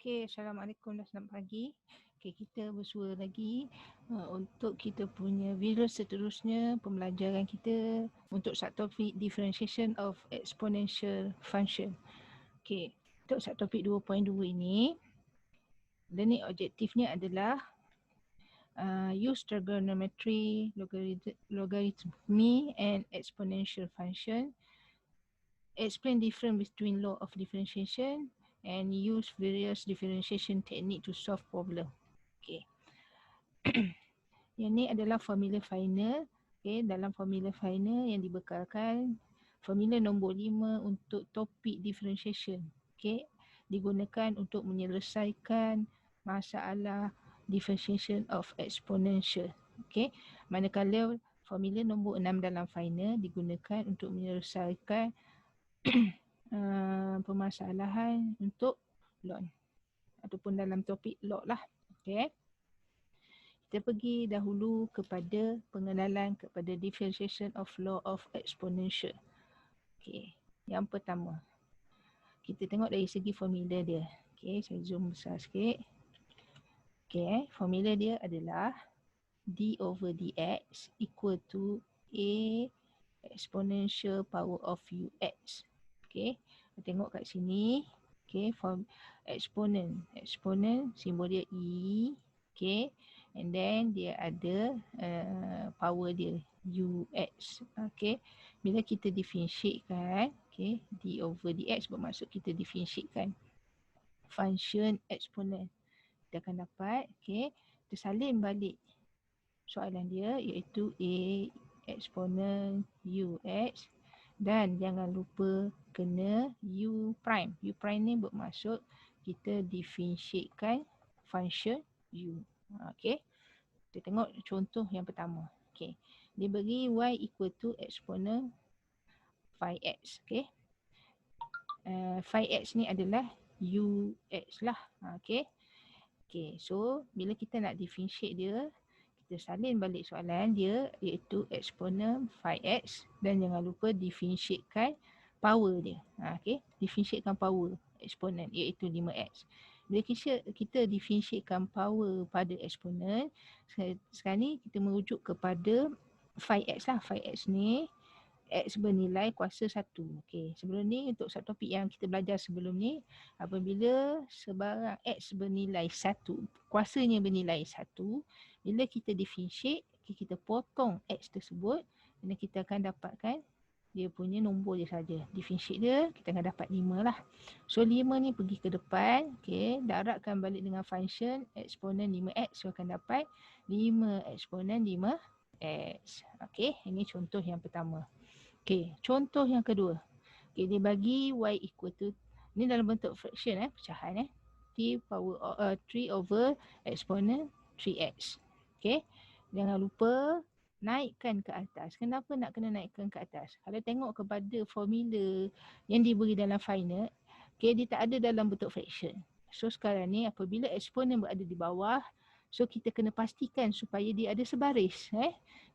Okey, Assalamualaikum dan selamat pagi. Okey, kita bersua lagi untuk kita punya video seterusnya pembelajaran kita untuk subtopik differentiation of exponential function. Okey, untuk subtopik 2.2 ini, learning objektifnya adalah use trigonometry, logarithmy and exponential function, explain difference between law of differentiation and use various differentiation technique to solve problem. Okay. Yang ni adalah formula final. Okay. Dalam formula final yang dibekalkan formula nombor 5 untuk topik differentiation. Okay. Digunakan untuk menyelesaikan masalah differentiation of exponential. Okay. Manakala formula nombor 6 dalam final digunakan untuk menyelesaikan permasalahan untuk log ataupun dalam topik log lah. Okay. Kita pergi dahulu kepada pengenalan kepada differentiation of law of exponential. Okay. Yang pertama, kita tengok dari segi formula dia. Okay, saya zoom besar sikit. Okay, formula dia adalah d over dx equal to a exponential power of ux. Okay, tengok kat sini. Okay, form exponent. Exponent simbol dia e. Okay, and then dia ada power dia ux. Okay, bila kita differentiatekan, okay, d over dx bermaksud kita differentiatekan function exponent. Kita akan dapat, okay, kita salin balik soalan dia iaitu a exponent ux. Dan jangan lupa kena u prime. U prime ni bermaksud kita differentiatekan function u. Okey. Kita tengok contoh yang pertama. Okey. Dia bagi y equal to exponent phi x. Okey. Phi x ni adalah ux lah. Okey. Okey. So, bila kita nak differentiate dia, kita salin balik soalan dia iaitu exponent phi x dan jangan lupa differentiatekan power dia. Okey, differentiatekan power exponent iaitu 5x. Bila kita differentiatekan power pada exponent, sekarang ni kita merujuk kepada phi x lah. Phi x ni x bernilai kuasa 1. Okey, sebelum ni untuk subtopik yang kita belajar sebelum ni, apabila sebarang x bernilai 1, kuasanya bernilai 1, bila kita differentiate, kita potong x tersebut dan kita akan dapatkan dia punya nombor dia saja. Differentiate dia, kita akan dapat 5 lah. So 5 ni pergi ke depan, okey, darabkan balik dengan function eksponen 5x, so akan dapat 5 eksponen 5x. Okey, ini contoh yang pertama. Okey, contoh yang kedua. Okey, dia bagi y equal to, ni dalam bentuk fraction pecahan 3 over eksponen 3x. Okey. Jangan lupa naikkan ke atas. Kenapa nak kena naikkan ke atas? Kalau tengok kepada formula yang diberi dalam final, okey, dia tak ada dalam bentuk fraction. So sekarang ni apabila eksponen berada di bawah, so kita kena pastikan supaya dia ada sebaris.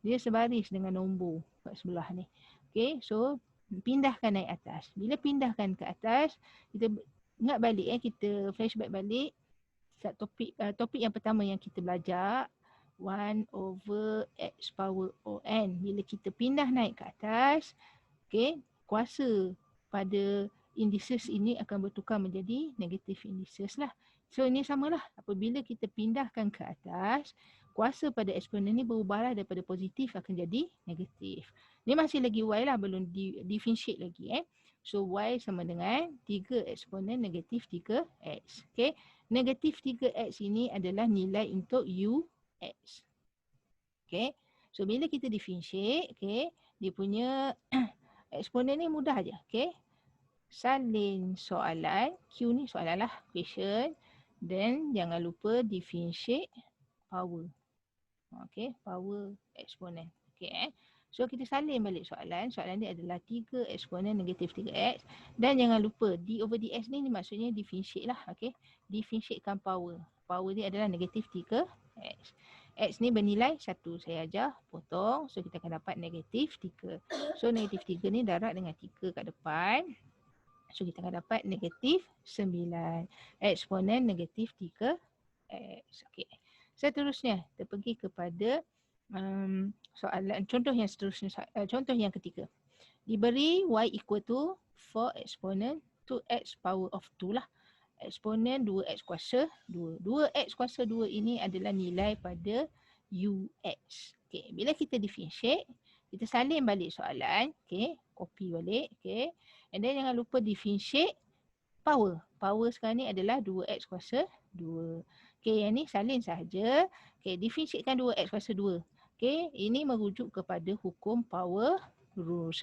Dia sebaris dengan nombor kat sebelah ni. Okey, so pindahkan naik atas. Bila pindahkan ke atas, kita ingat balik kita flashback balik topik yang pertama yang kita belajar, 1 over x power on. Bila kita pindah naik ke atas, okey, kuasa pada indices ini akan bertukar menjadi negative indices lah. So ini samalah, apabila kita pindahkan ke atas, kuasa pada eksponen ni berubahlah daripada positif akan jadi negatif. Ni masih lagi y lah, belum differentiate lagi So y sama dengan 3 eksponen negatif 3x. Okay. Negatif 3x ini adalah nilai untuk ux. Okay. So bila kita differentiate, okay, dia punya eksponen ni mudah aja. Okay. Salin soalan, Q ni soalan lah, question. Dan jangan lupa differentiate power. Okay, power eksponen. Okay. So kita salin balik soalan. Soalan dia adalah 3 eksponen negatif 3x. Dan jangan lupa d over dx ni maksudnya differentiate lah. Okay. Differentiatekan power. Power dia adalah negatif 3x. X ni bernilai 1. Saya ajar potong. So kita akan dapat negatif 3. So negatif 3 ni darab dengan 3 kat depan. So kita akan dapat negatif 9. Eksponen negatif 3x. Okay. Seterusnya kita pergi kepada soalan contoh yang seterusnya, contoh yang ketiga. Diberi y equal to 4 eksponen 2x power of 2 lah. Eksponen 2x kuasa 2. 2x kuasa 2 ini adalah nilai pada ux. Okay. Bila kita differentiate, kita salin balik soalan. Okay. Copy balik. Okay. And then jangan lupa differentiate power. Power sekarang ni adalah 2x kuasa 2. Okay. Yang ni salin sahaja. Okay. Differentiatekan 2x kuasa 2. Okay. Ini merujuk kepada hukum power rules.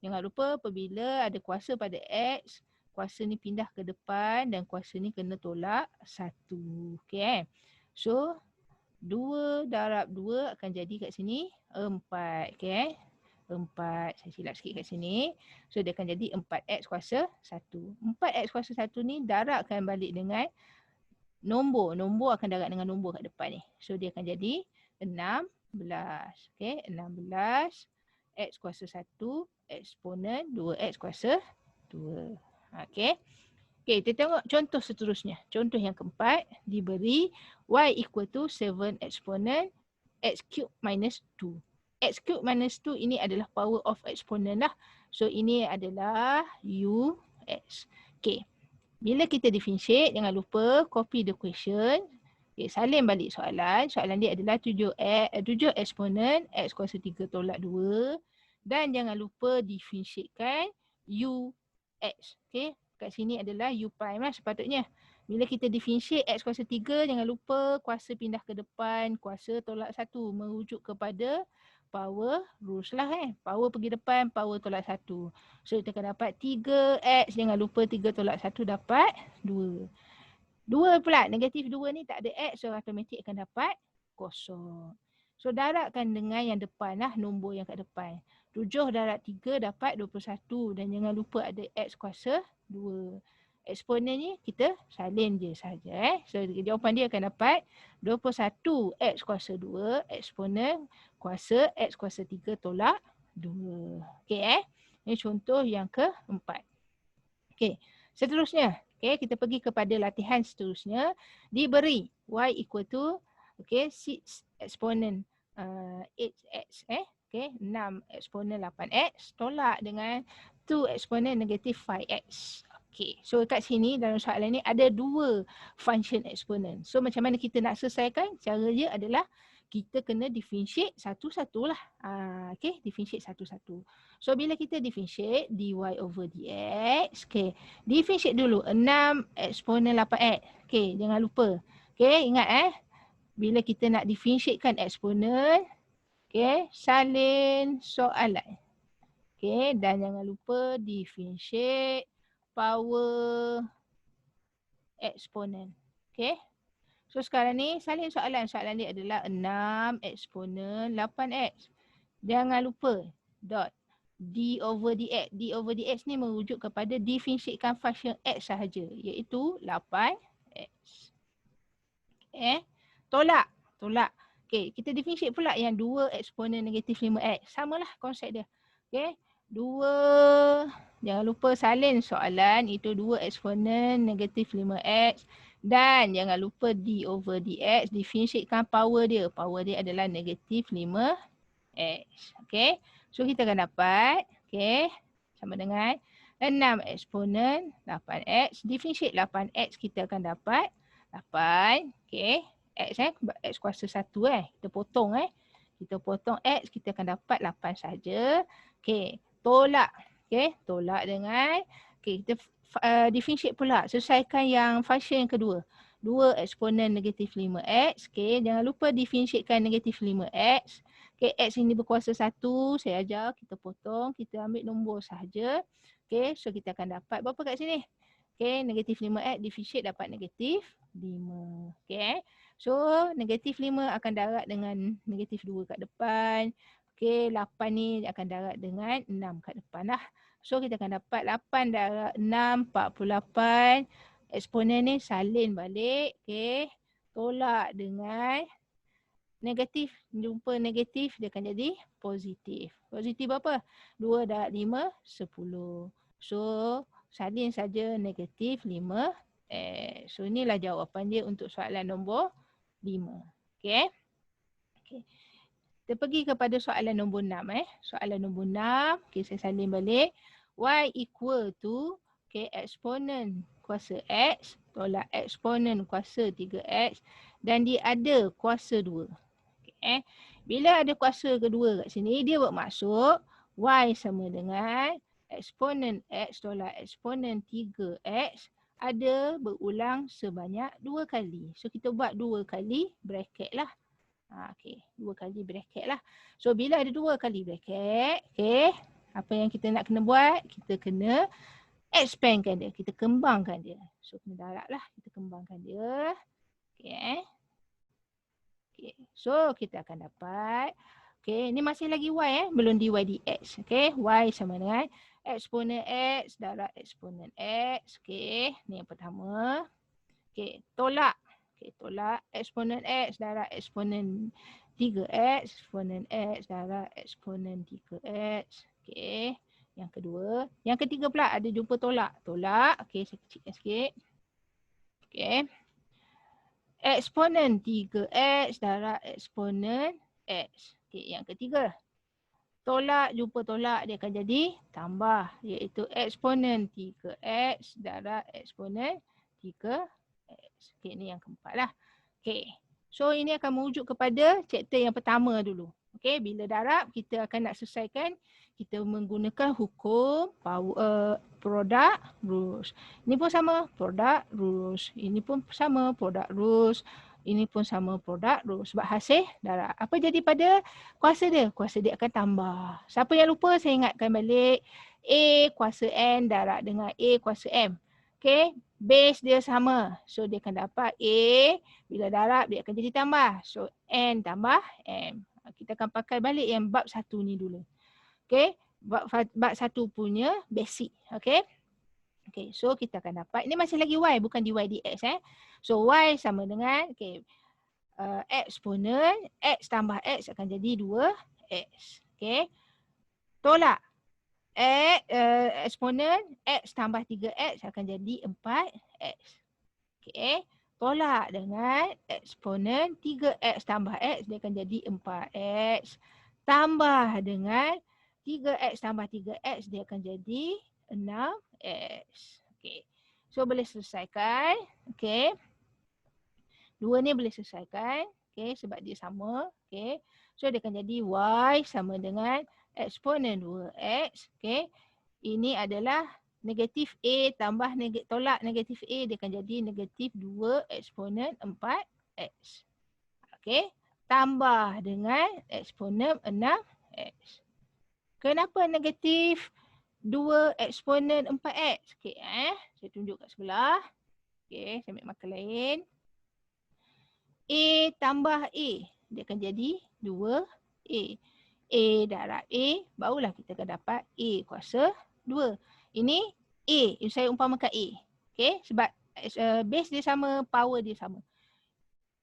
Jangan lupa apabila ada kuasa pada x, kuasa ni pindah ke depan dan kuasa ni kena tolak 1. Okay. So, 2 darab 2 akan jadi kat sini 4. Okay. 4. Saya silap sikit kat sini. So, dia akan jadi 4x kuasa 1. 4x kuasa 1 ni darabkan balik dengan nombor. Nombor akan darab dengan nombor kat depan ni. So, dia akan jadi 16. Okay. 16 x kuasa 1 eksponen 2x kuasa 2. Okay. Okay, kita tengok contoh seterusnya. Contoh yang keempat, diberi y equal to 7 eksponen x cube minus 2. X cube minus 2 ini adalah power of eksponen lah. So, ini adalah ux. Okay. Bila kita differentiate, jangan lupa copy the question. Okay, salin balik soalan. Soalan dia adalah 7 eksponen x kuasa 3 tolak 2. Dan jangan lupa differentiatekan ux. Okay. Kat sini adalah u prime lah sepatutnya. Bila kita differentiate x kuasa 3, jangan lupa kuasa pindah ke depan, kuasa tolak 1. Merujuk kepada power rules lah Power pergi depan, power tolak 1. So kita akan dapat 3x, jangan lupa 3 tolak 1 dapat 2. 2 pula, negatif 2 ni tak ada x, so automatik akan dapat kosong. So darabkan dengan yang depan lah, nombor yang kat depan. 7 darab 3 dapat 21 dan jangan lupa ada x kuasa 2. Eksponen ni kita salin je saja. So jawapan dia akan dapat 21 x kuasa 2 eksponen kuasa x kuasa 3 tolak 2. Okay Ini contoh yang keempat. Okay. Seterusnya, okay, kita pergi kepada latihan seterusnya. Diberi y equal to 6 eksponen 8x. Okay, 6 eksponen 8x tolak dengan 2 eksponen negatif 5x. Okay, so kat sini dalam soalan ni ada 2 function eksponen. So macam mana kita nak selesaikan? Cara dia adalah kita kena differentiate satu-satu lah. Okay, differentiate satu-satu. So bila kita differentiate dy over dx, okay, differentiate dulu 6 eksponen 8x. Okay, jangan lupa. Okay, ingat bila kita nak differentiatekan eksponen, okay, salin soalan. Okay, dan jangan lupa differentiate power eksponen. Okay. So sekarang ni salin soalan. Soalan dia adalah 6 eksponen 8x. Jangan lupa dot d over dx. D over dx ni merujuk kepada differentiatekan function x sahaja, iaitu 8x. Okay. Tolak. Okay, kita differentiate pula yang 2 eksponen negatif 5x. Samalah konsep dia. Okay. 2, jangan lupa salin soalan, itu 2 eksponen negatif 5x. Dan jangan lupa d over dx, differentiatekan power dia. Power dia adalah negatif 5x. Okay. So kita akan dapat, okay, sama dengan 6 eksponen 8x. Differentiate 8x, kita akan dapat 8. Okay. X kuasa 1 Kita potong Kita potong x, kita akan dapat 8 saja. Okay. Tolak. Okay. Tolak dengan, okay, kita differentiate pula. Selesaikan yang function yang kedua. 2 eksponen negatif 5x. Okay. Jangan lupa differentiatekan negatif 5x. Okay. X ini berkuasa 1. Saya ajar. Kita potong. Kita ambil nombor sahaja. Okay. So kita akan dapat berapa kat sini? Okay. Negatif 5x differentiate dapat negatif 5. Okay. So negatif 5 akan darab dengan negatif 2 kat depan. Okay, 8 ni akan darab dengan 6 kat depan lah. So kita akan dapat 8 darab 6, 48. Eksponen ni salin balik. Okay. Tolak dengan negatif. Jumpa negatif, dia akan jadi positif. Positif apa? 2 darab 5, 10. So salin saja negatif 5x. So inilah jawapan dia untuk soalan nombor 5. Okey. Okey. Kita pergi kepada soalan nombor 6. Soalan nombor 6, okay, saya salin balik. Y equal to eksponen kuasa X tolak eksponen kuasa 3X dan dia ada kuasa 2. Okay. Bila ada kuasa kedua kat sini, dia bermaksud Y sama dengan eksponen X tolak eksponen 3X ada berulang sebanyak 2 kali. So kita buat 2 kali bracket lah. Okay, 2 kali bracket lah. So bila ada 2 kali bracket, okay, apa yang kita nak kena buat? Kita kena expandkan dia, kita kembangkan dia. So kena darab lah, kita kembangkan dia. Okay. Okay. So kita akan dapat, okay, ni masih lagi Y belum dy dx. Okay, Y sama dengan eksponen X darab eksponen X. Okay, ni yang pertama. Okay, tolak. Okay, tolak eksponen X darab eksponen 3X. Eksponen X darab eksponen 3X. Okay, yang kedua. Yang ketiga pula ada jumpa tolak. Tolak, okay, saya kecilkan sikit. Okay. Eksponen 3X darab eksponen X. Okay, yang ketiga. Tolak jumpa tolak dia akan jadi tambah. Iaitu eksponen 3X darab eksponen 3X. Okay, ni yang keempat lah. Okay. So ini akan merujuk kepada chapter yang pertama dulu. Okay, bila darab kita akan nak selesaikan, kita menggunakan hukum product rules. Ini pun sama product rules. Ini pun sama product rules. Ini pun sama product rules. Sebab hasil darab. Apa jadi pada kuasa dia? Kuasa dia akan tambah. Siapa yang lupa saya ingatkan balik. A kuasa N darab dengan A kuasa M. Okay, base dia sama. So dia akan dapat A, bila darab dia akan jadi tambah. So N tambah M. Kita akan pakai balik yang bab 1 ni dulu. Okay, bab 1 punya basic. Okay. Okay, so kita akan dapat, ini masih lagi Y bukan dy dx. So Y sama dengan, okay, eksponen X tambah X akan jadi 2X. Okay, tolak. Eksponen X tambah 3X akan jadi 4X. Okay. Tolak dengan eksponen 3X tambah X dia akan jadi 4X. Tambah dengan 3X tambah 3X dia akan jadi 6X. Okay. So boleh selesaikan. Okay. Dua ni boleh selesaikan. Okay. Sebab dia sama. Okay. So dia akan jadi Y sama dengan eksponen 2X. Okay. Ini adalah negatif A tambah tolak negatif A. Dia akan jadi negatif 2 eksponen 4X. Okay. Tambah dengan eksponen 6X. Kenapa negatif 2 eksponen 4X? Okay. Saya tunjuk kat sebelah. Okay. Saya ambil marker lain. A tambah A. Dia akan jadi 2A. A darab A, barulah kita akan dapat A kuasa 2. Ini A, saya umpamakan A. Okay, sebab base dia sama, power dia sama.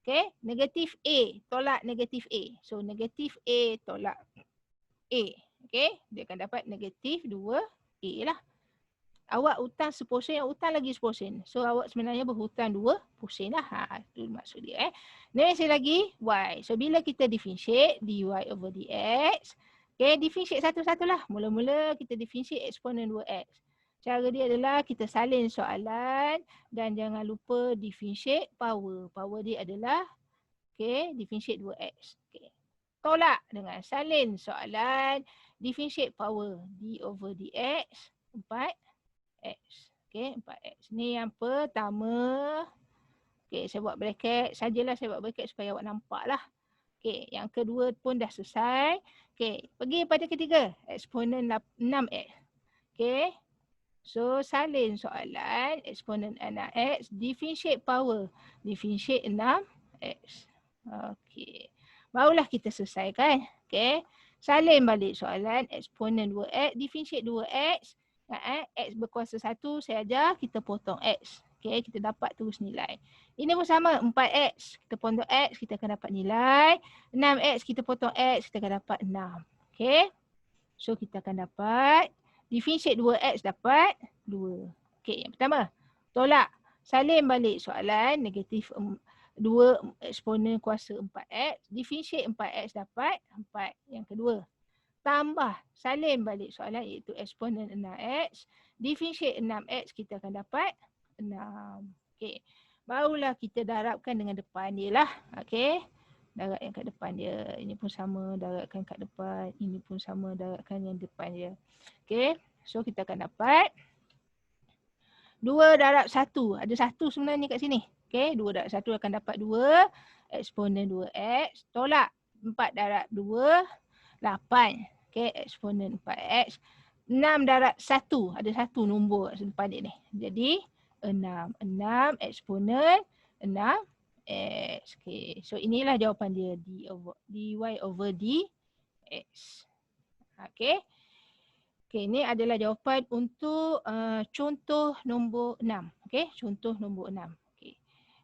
Okay, negatif A tolak negatif A. So negatif A tolak A. Okay, dia akan dapat negatif 2A lah. Awak hutang 10%, hutang lagi 10%. So awak sebenarnya berhutang 2% lah. Itu maksud dia. Next lagi Y. So bila kita differentiate dy over dx. Okay, differentiate satu-satu lah. Mula-mula kita differentiate eksponen 2x. Cara dia adalah kita salin soalan dan jangan lupa differentiate power. Power dia adalah okay, differentiate 2x. Okay. Tolak dengan salin soalan, differentiate power d over dx 4x. Okay, 4x. Ni yang pertama. Okay, saya buat bracket. Sajalah saya buat bracket supaya awak nampak lah. Okay, yang kedua pun dah selesai. Okay, pergi pada ketiga. Eksponen 6x. Okay. So, salin soalan. Eksponen 6x. Differentiate power. Differentiate 6x. Okay. Barulah kita selesaikan. Okay. Salin balik soalan. Eksponen 2x. Differentiate 2x. X berkuasa 1, saya ajar, kita potong X. Okay, kita dapat terus nilai. Ini pun sama, 4X. Kita potong X, kita akan dapat nilai. 6X, kita potong X, kita akan dapat 6. Okay. So, kita akan dapat, differentiate 2X dapat 2. Okey, yang pertama, tolak. Salin balik soalan negatif 2 eksponen kuasa 4x. Differentiate 4x dapat 4. Yang kedua, tambah. Salin balik soalan iaitu eksponen 6x. Differentiate 6x kita akan dapat 6. Okey. Barulah kita darabkan dengan depan dia lah. Okey. Darab yang kat depan dia. Ini pun sama, darabkan kat depan. Ini pun sama, darabkan yang depan dia. Okey. So kita akan dapat 2 darab 1. Ada 1 sebenarnya kat sini. Okey, 2 darab 1 akan dapat 2. Eksponen 2x. Tolak 4 darab 2. 8. Okey, eksponen 4x. 6 darab 1. Ada 1 nombor kat depan dia ni. Jadi 6. 6 eksponen 6x. Okey, so inilah jawapan dia. dy over dx. Okey. Okey, ini adalah jawapan untuk contoh nombor 6. Okey, contoh nombor 6. Okey.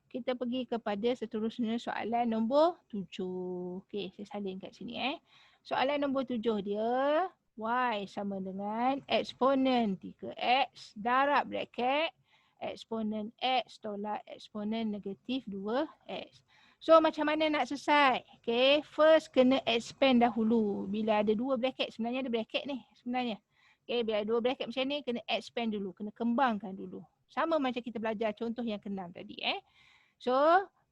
Kita pergi kepada seterusnya soalan nombor 7. Okey, saya salin kat sini Soalan nombor 7 dia, y sama dengan eksponen 3x darab braket eksponen x tolak eksponen negatif 2x. So macam mana nak selesai? Okay, first kena expand dahulu. Bila ada 2 bracket, sebenarnya ada bracket ni sebenarnya. Okay, bila ada 2 bracket macam ni, kena expand dulu, kena kembangkan dulu. Sama macam kita belajar contoh yang ke-6 tadi So,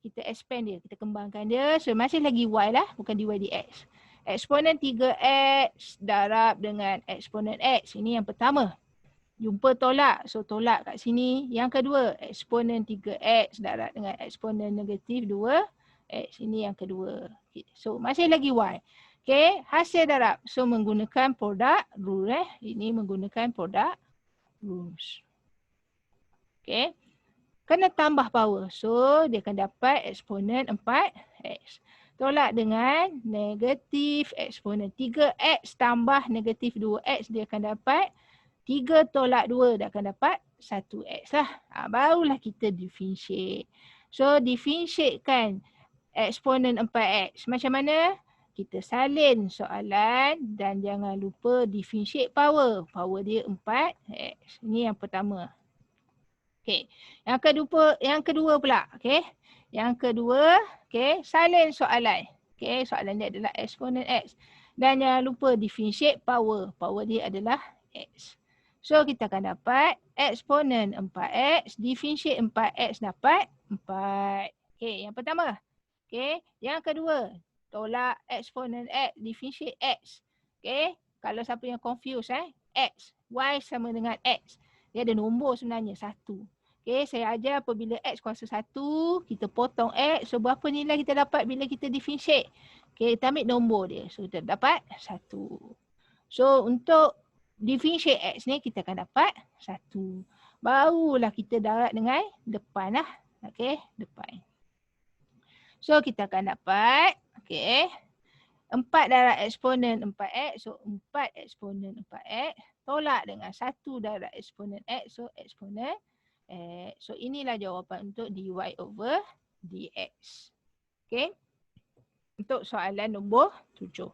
kita expand dia, kita kembangkan dia. So, masih lagi y lah, bukan dy dx. Eksponen 3x darab dengan eksponen x. Ini yang pertama. Jumpa tolak. So, tolak kat sini. Yang kedua, eksponen 3x darab dengan eksponen negatif 2x. Ini yang kedua. Okay. So, masih lagi y. Okay, hasil darab. So, menggunakan product rule Ini menggunakan product rules. Okay. Kena tambah power. So, dia akan dapat eksponen 4x. Tolak dengan negatif eksponen 3x tambah negatif 2x. Dia akan dapat 3 tolak 2. Dia akan dapat 1x lah. Barulah kita differentiate. So, differentiatekan eksponen 4x. Macam mana? Kita salin soalan dan jangan lupa differentiate power. Power dia 4x. Ini yang pertama. Okey. Yang kedua pula, okey. Yang kedua, okey, salin soalan. Okey, soalan dia adalah eksponen x. Dan jangan lupa differentiate power. Power dia adalah x. So kita akan dapat eksponen 4x, differentiate 4x dapat 4. Okey, yang pertama. Okey, yang kedua, tolak eksponen x, differentiate x. Okey, kalau siapa yang confuse x, y sama dengan x. Dia ada nombor sebenarnya 1. Okey, saya ajar apabila x kuasa 1, kita potong x. So berapa nilai kita dapat bila kita differentiate? Okey, kita ambil nombor dia. So kita dapat 1. So untuk differentiate x ni kita akan dapat 1. Barulah kita darab dengan depan lah. Okey, depan. So kita akan dapat, okey, 4 darab eksponen 4x. So 4 eksponen 4x. Tolak dengan 1 darab eksponen x. So eksponen x. So inilah jawapan untuk dy over dx. Okey. Untuk soalan nombor 7.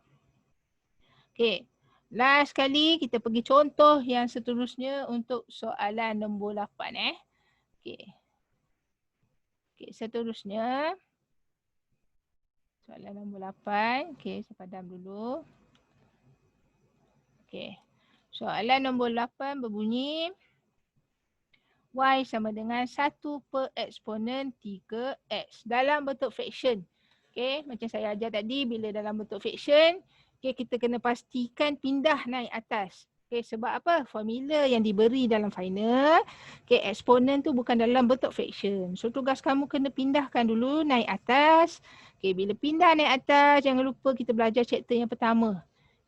Okey. Last kali kita pergi contoh yang seterusnya untuk soalan nombor 8 Okey. Okey, seterusnya soalan nombor 8. Okey, saya padam dulu. Okey. Soalan nombor 8 berbunyi y sama dengan 1 per eksponen 3x dalam bentuk fraction. Okey, macam saya ajar tadi, bila dalam bentuk fraction, okey, kita kena pastikan pindah naik atas. Okey, sebab apa? Formula yang diberi dalam final, okey, eksponen tu bukan dalam bentuk fraction. So tugas kamu kena pindahkan dulu naik atas. Okey, bila pindah naik atas, jangan lupa kita belajar chapter yang pertama.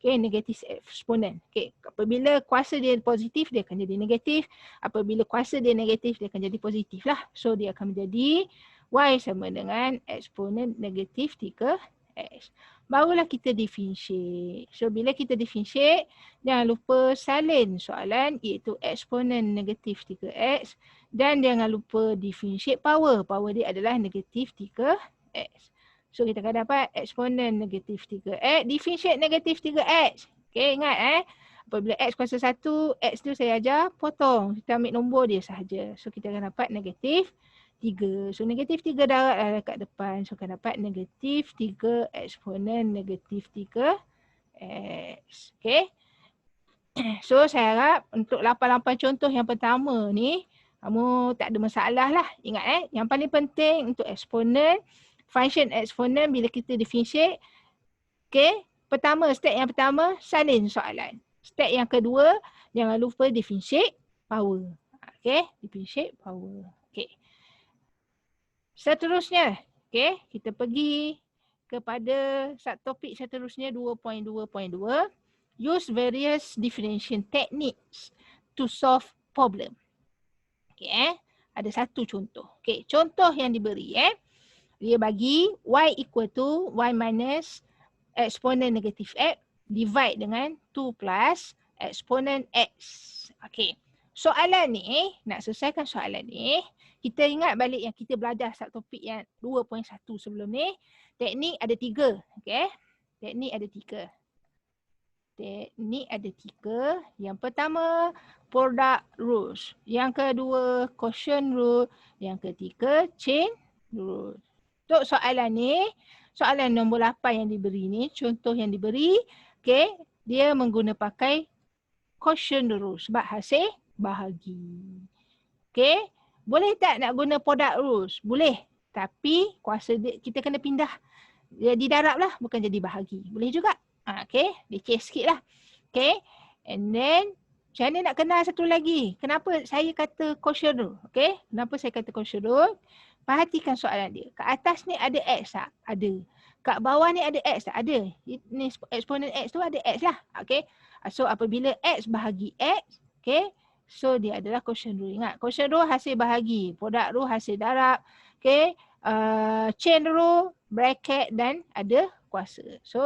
Okay, negatif eksponen. Okay, apabila kuasa dia positif, dia akan jadi negatif. Apabila kuasa dia negatif, dia akan jadi positif lah. So, dia akan menjadi y sama dengan eksponen negatif 3x. Barulah kita differentiate. So, bila kita differentiate, jangan lupa salin soalan iaitu eksponen negatif 3x. Dan jangan lupa differentiate power. Power dia adalah negatif 3x. So kita akan dapat eksponen negatif 3x, differentiate negatif 3x. Okay, ingat Apabila X kuasa 1, X tu saya ajar potong. Kita ambil nombor dia sahaja. So kita akan dapat negatif 3. So negatif 3 darat lah dekat depan. So akan dapat negatif 3 eksponen negatif 3 X. Okay. So saya harap untuk 8 contoh yang pertama ni, kamu tak ada masalah lah. Ingat yang paling penting untuk eksponen, function eksponen bila kita differentiate. Okay. Pertama, step yang pertama, salin soalan. Step yang kedua, jangan lupa differentiate power. Okay. Differentiate power. Okay. Seterusnya, okay, kita pergi kepada topik seterusnya 2.2.2. Use various differentiation techniques to solve problem. Okay, ada satu contoh. Okay, contoh yang diberi dia bagi y equal to y minus eksponen negatif x divide dengan 2 plus eksponen x. Okay, soalan ni, nak selesaikan soalan ni, kita ingat balik yang kita belajar topik yang 2.1 sebelum ni. Teknik ada 3. Okay, teknik ada 3. Teknik ada 3. Yang pertama, product rules. Yang kedua, quotient rule. Yang ketiga, chain rule. Untuk soalan ni, soalan nombor 8 yang diberi ni, contoh yang diberi, okay, dia mengguna pakai quotient rule sebab hasil bahagi. Okay, boleh tak nak guna product rules? Boleh. Tapi kuasa dia, kita kena pindah jadi darab lah, bukan jadi bahagi. Boleh juga. Okay, leceh sikit lah. Okay, and then macam mana nak kenal satu lagi? Kenapa saya kata quotient rule? Okay, kenapa saya kata quotient rule? Perhatikan soalan dia. Kat atas ni ada X tak? Ada. Kat bawah ni ada X tak? Ada. Ni eksponen X tu ada X lah. Okay, so apabila X bahagi X, okay, so dia adalah quotient rule. Ingat, quotient rule hasil bahagi, product rule hasil darab, okay, chain rule, bracket dan ada kuasa. So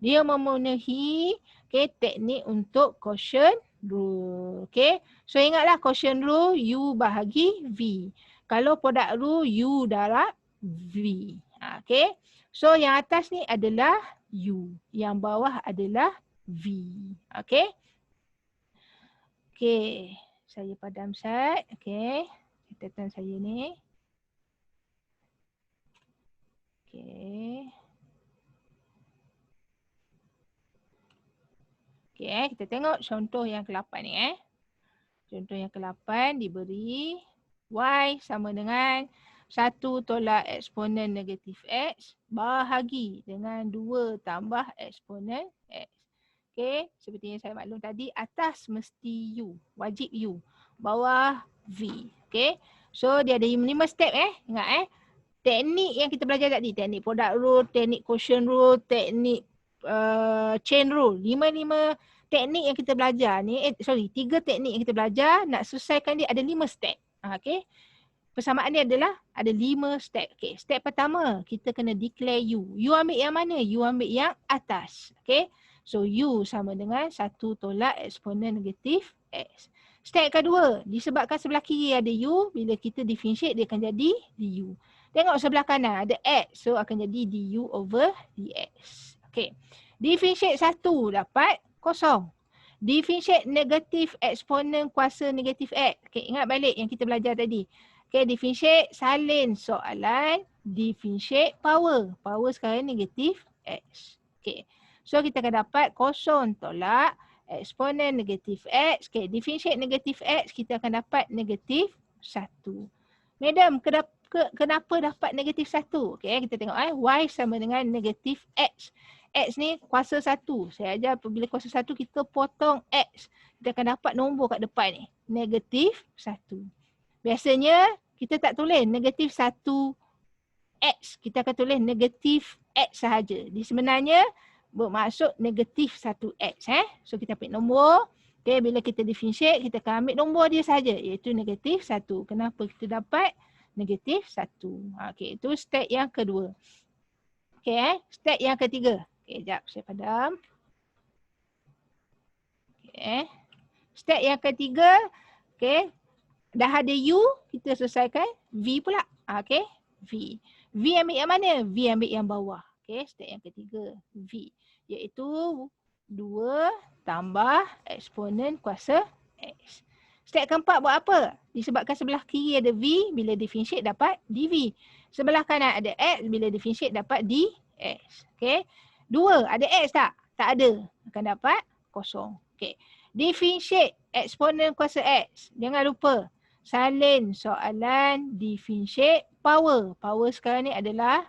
dia memenuhi, okay, teknik untuk quotient rule. Okay, so ingatlah quotient rule U bahagi V. Kalau product rule U darab V. Okay, so yang atas ni adalah U, yang bawah adalah V. Okay. Okay, saya padam set. Okay, catatan saya ni. Okay. Okay, kita tengok contoh yang ke-8 ni Contoh yang ke-8 diberi y sama dengan 1 tolak eksponen negatif x bahagi dengan 2 tambah eksponen x. Okay, seperti yang saya maklum tadi, atas mesti U, wajib U, bawah V. Okay, so dia ada 5 step ingat teknik yang kita belajar tadi, teknik product rule, teknik quotient rule, teknik chain rule. 5 teknik yang kita belajar ni, 3 teknik yang kita belajar, nak selesaikan dia ada 5 step. Okay, persamaan dia adalah ada 5 step. Okay, step pertama, kita kena declare U. U ambil yang mana? U ambil yang atas. Okay, so U sama dengan 1 tolak eksponen negatif X. Step kedua, disebabkan sebelah kiri ada U, bila kita differentiate dia akan jadi DU. Tengok sebelah kanan ada X, so akan jadi DU over DX. Okay, differentiate 1 dapat kosong. Differentiate negatif eksponen kuasa negatif X. Okay, ingat balik yang kita belajar tadi. Okay, differentiate, salin soalan, differentiate power. Power sekarang negatif X. Okay, so kita akan dapat kosong tolak eksponen negatif X. Okay, differentiate negatif X, kita akan dapat negatif 1. Madam, kenapa dapat negatif 1? Okay, kita tengok y sama dengan negatif X. X ni kuasa 1. Saya ajar apabila kuasa 1 kita potong X. Kita akan dapat nombor kat depan ni. Negatif 1. Biasanya kita tak tulis negatif 1 X. Kita akan tulis negatif X sahaja. Di sebenarnya bermaksud negatif 1X. So kita ambil nombor. Okay, bila kita differentiate, kita akan ambil nombor dia sahaja, iaitu negatif 1. Kenapa kita dapat negatif 1? Okay, itu step yang kedua. Okay, step yang ketiga. Okay, sekejap saya padam. Okay, step yang ketiga. Okay, dah ada U, kita selesaikan V pula. Okay, V. V ambil yang mana? V ambil yang bawah. Okay, step yang ketiga, V. Iaitu 2 tambah eksponen kuasa X. Step keempat buat apa? Disebabkan sebelah kiri ada V, bila differentiate dapat dV. Sebelah kanan ada X, bila differentiate dapat dX. Okay. 2, ada X tak? Tak ada. Akan dapat kosong. Okay. Differentiate eksponen kuasa X. Jangan lupa. Salin soalan differentiate power. Power sekarang ni adalah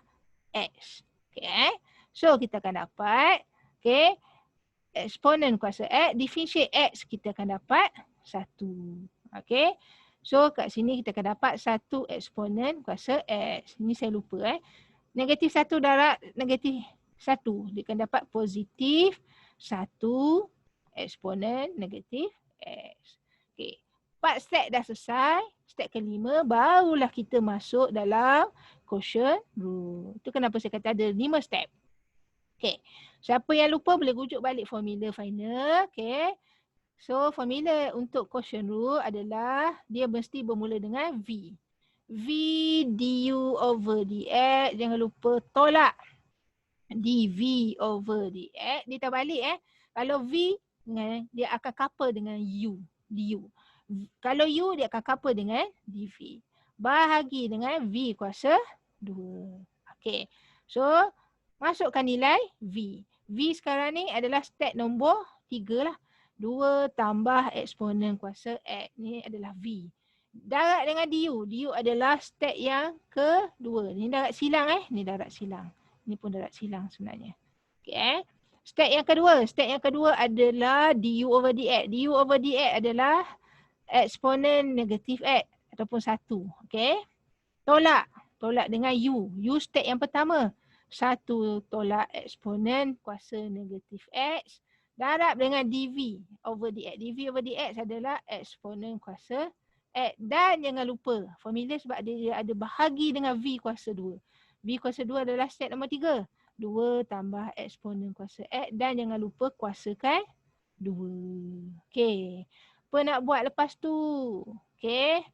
X. Okay. So kita akan dapat. Okay. Eksponen kuasa X, differentiate X, kita akan dapat 1. Okay. So kat sini kita akan dapat 1 eksponen kuasa X. Ini saya lupa. Negatif 1 darab negatif 1. Dia akan dapat positif 1 eksponen negatif X. Okay. 4 step dah selesai. Step kelima barulah kita masuk dalam quotient rule. Itu kenapa saya kata ada 5 step. Okay. Siapa yang lupa boleh rujuk balik formula final. Okay. So formula untuk quotient rule adalah dia mesti bermula dengan V. V du over dx. Jangan lupa tolak dv over dx. Dia terbalik Kalau V dia akan couple dengan u. Du. Kalau u dia akan couple dengan dv. Bahagi dengan V kuasa 2. Okay. So masukkan nilai V. V sekarang ni adalah step nombor 3 lah. 2 tambah eksponen kuasa X. Ni adalah V. Darab dengan du. Du adalah step yang kedua. Ni darab silang Ni darab silang. Ni pun darab silang sebenarnya. Okay Step yang kedua. Step yang kedua adalah du over dx. Du over dx adalah eksponen negatif X ataupun 1. Okay. Tolak. Tolak dengan u. U step yang pertama. 1 tolak eksponen kuasa negatif X darab dengan dv over dx. dv over dx adalah eksponen kuasa X. Dan jangan lupa formula sebab dia ada bahagi dengan v kuasa 2. V kuasa 2 adalah step nombor 3. 2 tambah eksponen kuasa X dan jangan lupa kuasakan 2. Okey. Apa nak buat lepas tu? Okey.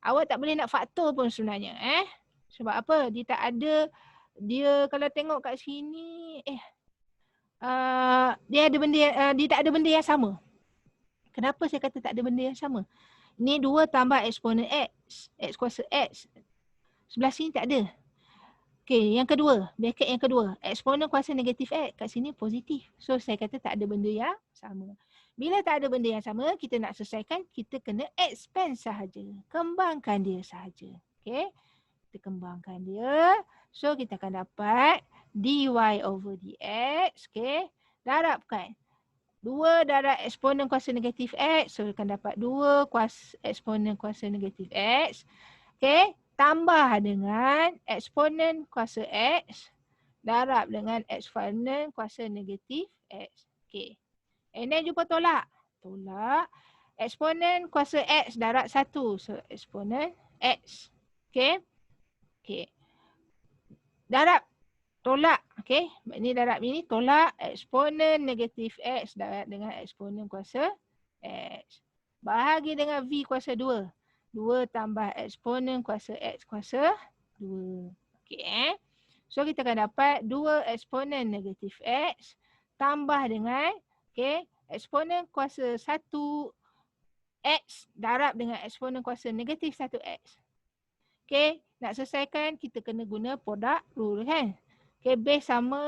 Awak tak boleh nak faktor pun sebenarnya. Sebab apa? Dia tak ada. Dia kalau tengok kat sini dia ada benda dia tak ada benda yang sama. Kenapa saya kata tak ada benda yang sama? Ni 2 tambah eksponen X. X kuasa X. Sebelah sini tak ada. Okey, yang kedua. Bracket yang kedua. Eksponen kuasa negatif X. Kat sini positif. So saya kata tak ada benda yang sama. Bila tak ada benda yang sama, kita nak selesaikan, kita kena expand sahaja. Kembangkan dia sahaja. Okey. Kita kembangkan dia. So kita akan dapat dy over dx. Okay. Darabkan. 2 darab eksponen kuasa negatif X. So akan dapat 2 eksponen kuasa negatif X. Okay. Tambah dengan eksponen kuasa X. Darab dengan eksponen kuasa negatif X. Okay. And then jumpa tolak. Tolak. Eksponen kuasa X darab 1. So eksponen X. Okay. Okay. Darab. Tolak. Okay. Ini darab ini tolak eksponen negatif X darab dengan eksponen kuasa X. Bahagi dengan V kuasa 2. 2 tambah eksponen kuasa X kuasa 2. Okay. So kita akan dapat 2 eksponen negatif X tambah dengan eksponen kuasa 1 X darab dengan eksponen kuasa negatif 1X. Okay. Nak selesaikan, kita kena guna product rule kan. Okay, base sama.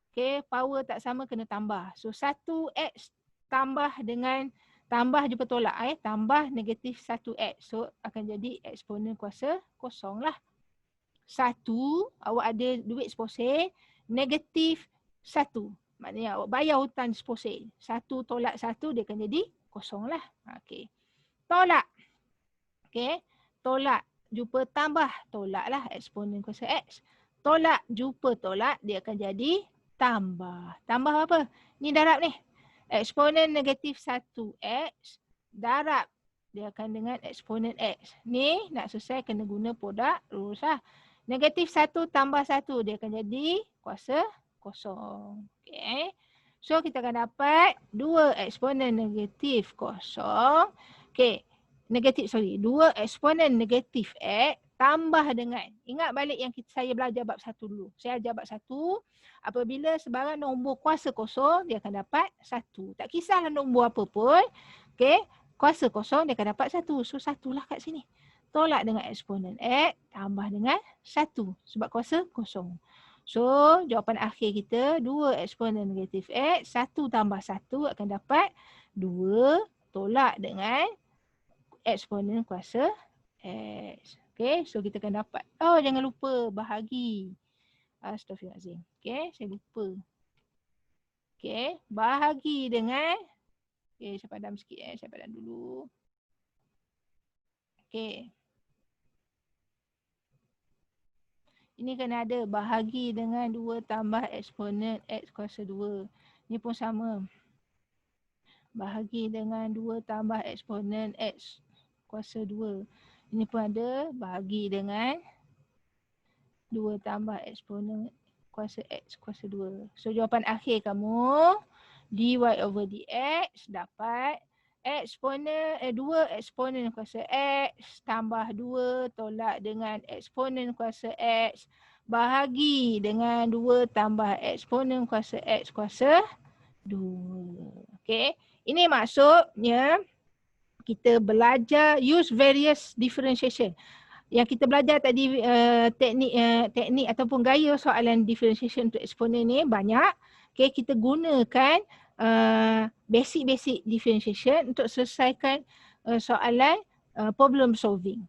Okay, power tak sama kena tambah. So 1x tambah dengan, tambah jumpa tolak tambah negatif 1x. So akan jadi eksponen kuasa kosong lah. 1, awak ada duit seposen, negatif 1. Maknanya awak bayar hutang seposen. 1 tolak 1 dia akan jadi kosong lah. Okay. Tolak. Okay, tolak. Jumpa tambah, tolaklah eksponen kuasa X. Tolak, jumpa tolak, dia akan jadi tambah. Tambah apa? Ni darab ni. Eksponen negatif 1X, darab. Dia akan dengan eksponen X. Ni nak selesai kena guna produk rules lah. Negatif 1 tambah 1, dia akan jadi kuasa kosong. Okay. So kita akan dapat 2 eksponen negatif kosong. Okay. 2 eksponen negatif X tambah dengan, ingat balik yang saya belajar bab 1 dulu. Saya ajar bab 1, apabila sebarang nombor kuasa kosong, dia akan dapat 1. Tak kisahlah nombor apa pun, okay, kuasa kosong dia akan dapat 1. So 1 lah kat sini. Tolak dengan eksponen X tambah dengan 1 sebab kuasa kosong. So jawapan akhir kita 2 eksponen negatif X, 1 tambah 1 akan dapat 2 tolak dengan eksponen kuasa X. Okay, so kita akan dapat, oh jangan lupa bahagi. Astaghfirullahaladzim. Okay, saya lupa. Okay, bahagi dengan, okay, saya padam sikit saya padam dulu. Okay. Ini kena ada bahagi dengan 2 tambah eksponen X kuasa 2. Ini pun sama. Bahagi dengan 2 tambah eksponen X kuasa 2. Ini pun ada bahagi dengan 2 tambah eksponen kuasa X kuasa 2. So jawapan akhir kamu dy over dx dapat eksponen 2 eksponen kuasa X tambah 2 tolak dengan eksponen kuasa X bahagi dengan 2 tambah eksponen kuasa X kuasa 2. Okay. Ini maksudnya kita belajar use various differentiation. Yang kita belajar tadi teknik ataupun gaya soalan differentiation untuk eksponen ni banyak. Okay, kita gunakan basic differentiation untuk selesaikan soalan problem solving.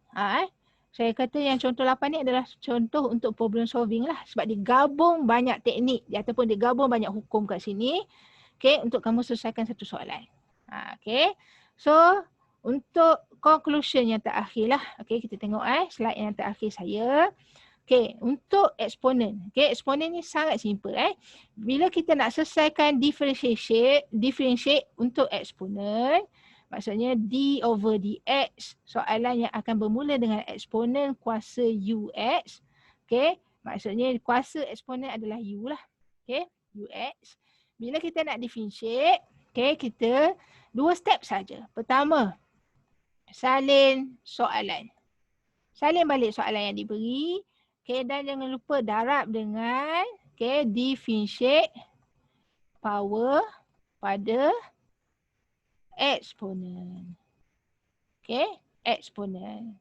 Saya kata yang contoh 8 ni adalah contoh untuk problem solving lah. Sebab dia gabung banyak teknik ataupun dia gabung banyak hukum kat sini. Okay, untuk kamu selesaikan satu soalan. Okay, so untuk conclusion yang terakhir lah. Okay, kita tengok slide yang terakhir saya. Okay, untuk eksponen. Okay, eksponen ni sangat simple. Bila kita nak selesaikan differentiate untuk eksponen, maksudnya d over dx, soalan yang akan bermula dengan eksponen kuasa ux. Okay, maksudnya kuasa eksponen adalah u lah. Okay, ux. Bila kita nak differentiate, okay, kita 2 step saja. Pertama, salin soalan. Salin balik soalan yang diberi. Okay, dan jangan lupa darab dengan differentiate power pada eksponen. Okay, eksponen.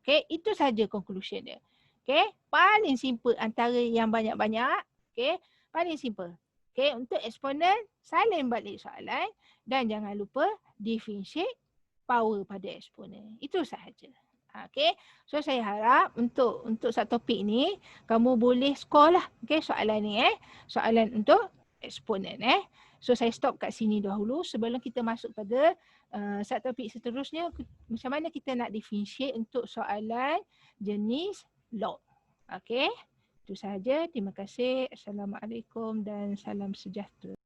Okay, itu saja conclusion dia. Okay, paling simple antara yang banyak-banyak. Okay, paling simple. Okay, untuk eksponen, salin balik soalan dan jangan lupa differentiate power pada eksponen. Itu sahaja. Okay, so saya harap untuk satu topik ni kamu boleh score lah. Okay, soalan ni soalan untuk eksponen So saya stop kat sini dahulu sebelum kita masuk pada satu topik seterusnya, macam mana kita nak differentiate untuk soalan jenis log. Okay, itu sahaja. Terima kasih. Assalamualaikum dan salam sejahtera.